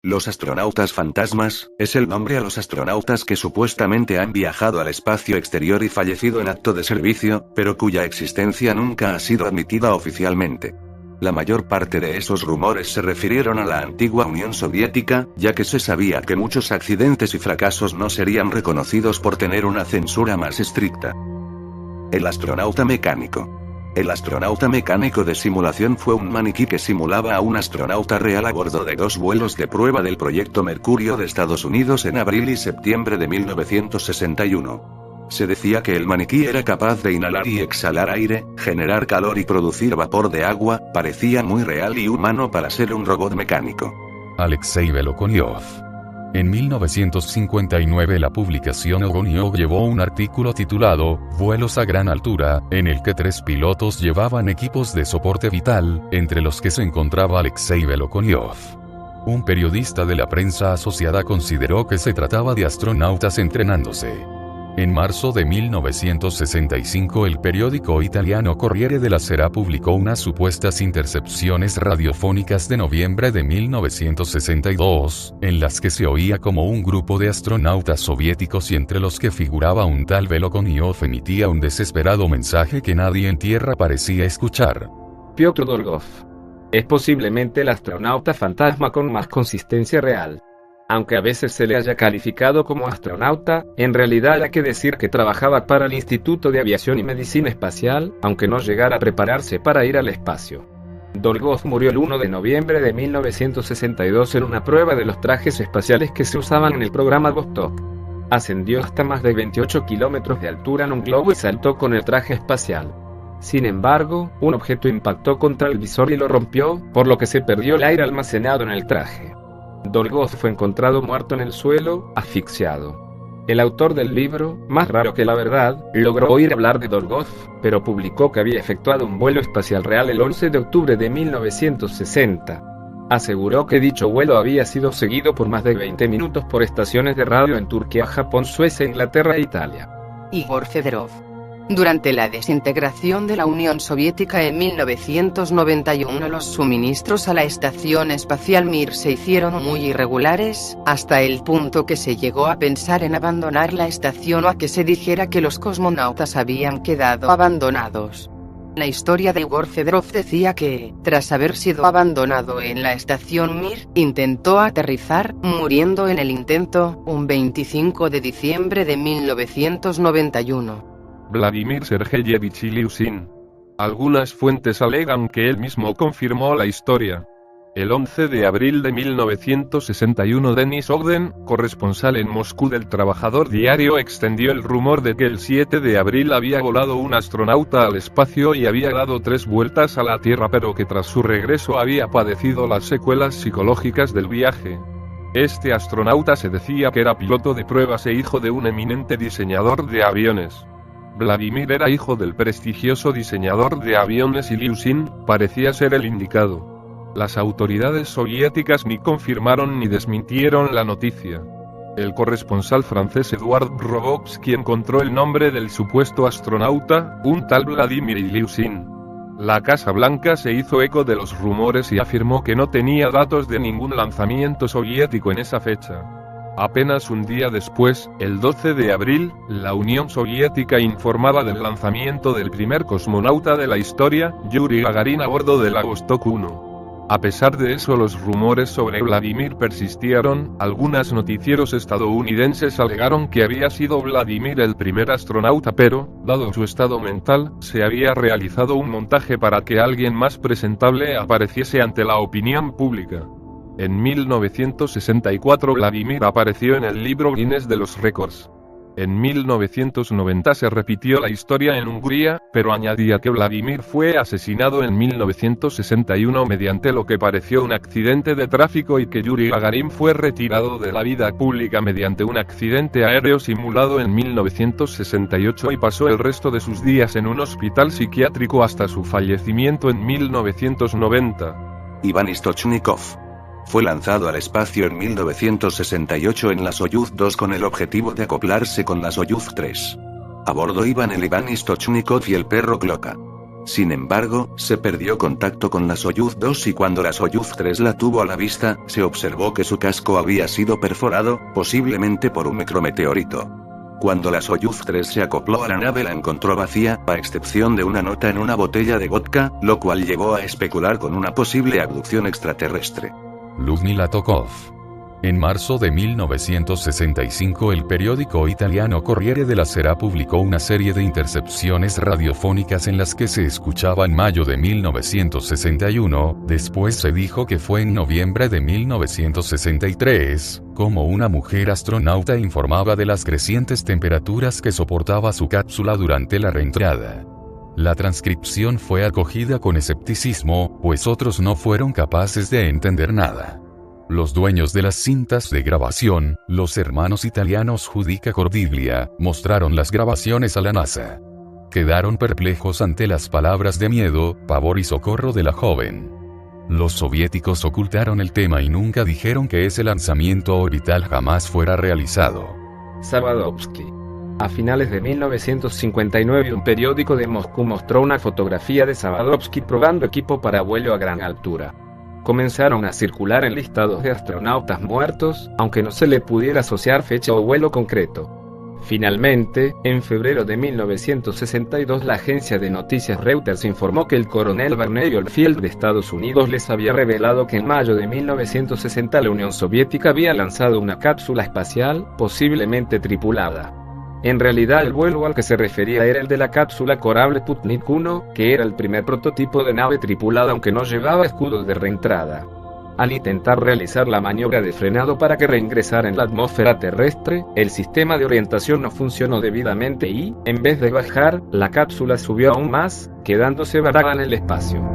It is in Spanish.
Los astronautas fantasmas, es el nombre a los astronautas que supuestamente han viajado al espacio exterior y fallecido en acto de servicio, pero cuya existencia nunca ha sido admitida oficialmente. La mayor parte de esos rumores se refirieron a la antigua Unión Soviética, ya que se sabía que muchos accidentes y fracasos no serían reconocidos por tener una censura más estricta. El astronauta mecánico. El astronauta mecánico de simulación fue un maniquí que simulaba a un astronauta real a bordo de 2 vuelos de prueba del proyecto Mercurio de Estados Unidos en abril y septiembre de 1961. Se decía que el maniquí era capaz de inhalar y exhalar aire, generar calor y producir vapor de agua, parecía muy real y humano para ser un robot mecánico. Alexei Velokonyov. En 1959 la publicación Euroniog llevó un artículo titulado Vuelos a gran altura, en el que 3 pilotos llevaban equipos de soporte vital, entre los que se encontraba Alexei Velokonyov. Un periodista de la prensa asociada consideró que se trataba de astronautas entrenándose. En marzo de 1965 el periódico italiano Corriere della Sera publicó unas supuestas intercepciones radiofónicas de noviembre de 1962, en las que se oía como un grupo de astronautas soviéticos y entre los que figuraba un tal Velokonyov emitía un desesperado mensaje que nadie en tierra parecía escuchar. Piotr Dolgov. Es posiblemente el astronauta fantasma con más consistencia real. Aunque a veces se le haya calificado como astronauta, en realidad hay que decir que trabajaba para el Instituto de Aviación y Medicina Espacial, aunque no llegara a prepararse para ir al espacio. Dolgov murió el 1 de noviembre de 1962 en una prueba de los trajes espaciales que se usaban en el programa Vostok. Ascendió hasta más de 28 kilómetros de altura en un globo y saltó con el traje espacial. Sin embargo, un objeto impactó contra el visor y lo rompió, por lo que se perdió el aire almacenado en el traje. Dolgov fue encontrado muerto en el suelo, asfixiado. El autor del libro, Más raro que la verdad, logró oír hablar de Dolgov, pero publicó que había efectuado un vuelo espacial real el 11 de octubre de 1960. Aseguró que dicho vuelo había sido seguido por más de 20 minutos por estaciones de radio en Turquía, Japón, Suecia, Inglaterra e Italia. Igor Fedorov. Durante la desintegración de la Unión Soviética en 1991 los suministros a la Estación Espacial Mir se hicieron muy irregulares, hasta el punto que se llegó a pensar en abandonar la estación o a que se dijera que los cosmonautas habían quedado abandonados. La historia de Igor Fedorov decía que, tras haber sido abandonado en la estación Mir, intentó aterrizar, muriendo en el intento, un 25 de diciembre de 1991. Vladimir Sergeyevich Ilyushin. Algunas fuentes alegan que él mismo confirmó la historia. El 11 de abril de 1961 Denis Ogden, corresponsal en Moscú del Trabajador Diario, extendió el rumor de que el 7 de abril había volado un astronauta al espacio y había dado 3 vueltas a la Tierra, pero que tras su regreso había padecido las secuelas psicológicas del viaje. Este astronauta se decía que era piloto de pruebas e hijo de un eminente diseñador de aviones. Vladimir era hijo del prestigioso diseñador de aviones Ilyushin, parecía ser el indicado. Las autoridades soviéticas ni confirmaron ni desmintieron la noticia. El corresponsal francés Eduard Rogovsky encontró el nombre del supuesto astronauta, un tal Vladimir Ilyushin. La Casa Blanca se hizo eco de los rumores y afirmó que no tenía datos de ningún lanzamiento soviético en esa fecha. Apenas un día después, el 12 de abril, la Unión Soviética informaba del lanzamiento del primer cosmonauta de la historia, Yuri Gagarin, a bordo de la Vostok 1. A pesar de eso, los rumores sobre Vladimir persistieron. Algunos noticieros estadounidenses alegaron que había sido Vladimir el primer astronauta, pero, dado su estado mental, se había realizado un montaje para que alguien más presentable apareciese ante la opinión pública. En 1964 Vladimir apareció en el libro Guinness de los récords. En 1990 se repitió la historia en Hungría, pero añadía que Vladimir fue asesinado en 1961 mediante lo que pareció un accidente de tráfico y que Yuri Gagarin fue retirado de la vida pública mediante un accidente aéreo simulado en 1968 y pasó el resto de sus días en un hospital psiquiátrico hasta su fallecimiento en 1990. Iván Istochnikov. Fue lanzado al espacio en 1968 en la Soyuz 2 con el objetivo de acoplarse con la Soyuz 3. A bordo iban el Iván Istochnikov y el perro Cloca. Sin embargo, se perdió contacto con la Soyuz 2 y cuando la Soyuz 3 la tuvo a la vista, se observó que su casco había sido perforado, posiblemente por un micrometeorito. Cuando la Soyuz 3 se acopló a la nave la encontró vacía, a excepción de una nota en una botella de vodka, lo cual llevó a especular con una posible abducción extraterrestre. Ludmila Tokov. En marzo de 1965 el periódico italiano Corriere della Sera publicó una serie de intercepciones radiofónicas en las que se escuchaba en mayo de 1961, después se dijo que fue en noviembre de 1963, como una mujer astronauta informaba de las crecientes temperaturas que soportaba su cápsula durante la reentrada. La transcripción fue acogida con escepticismo, pues otros no fueron capaces de entender nada. Los dueños de las cintas de grabación, los hermanos italianos Judica Cordiglia, mostraron las grabaciones a la NASA. Quedaron perplejos ante las palabras de miedo, pavor y socorro de la joven. Los soviéticos ocultaron el tema y nunca dijeron que ese lanzamiento orbital jamás fuera realizado. Savadovsky. A finales de 1959 un periódico de Moscú mostró una fotografía de Savadovsky probando equipo para vuelo a gran altura. Comenzaron a circular en listados de astronautas muertos, aunque no se le pudiera asociar fecha o vuelo concreto. Finalmente, en febrero de 1962 la agencia de noticias Reuters informó que el coronel Barney Oldfield de Estados Unidos les había revelado que en mayo de 1960 la Unión Soviética había lanzado una cápsula espacial, posiblemente tripulada. En realidad el vuelo al que se refería era el de la cápsula Korabl Sputnik 1, que era el primer prototipo de nave tripulada aunque no llevaba escudos de reentrada. Al intentar realizar la maniobra de frenado para que reingresara en la atmósfera terrestre, el sistema de orientación no funcionó debidamente y, en vez de bajar, la cápsula subió aún más, quedándose varada en el espacio.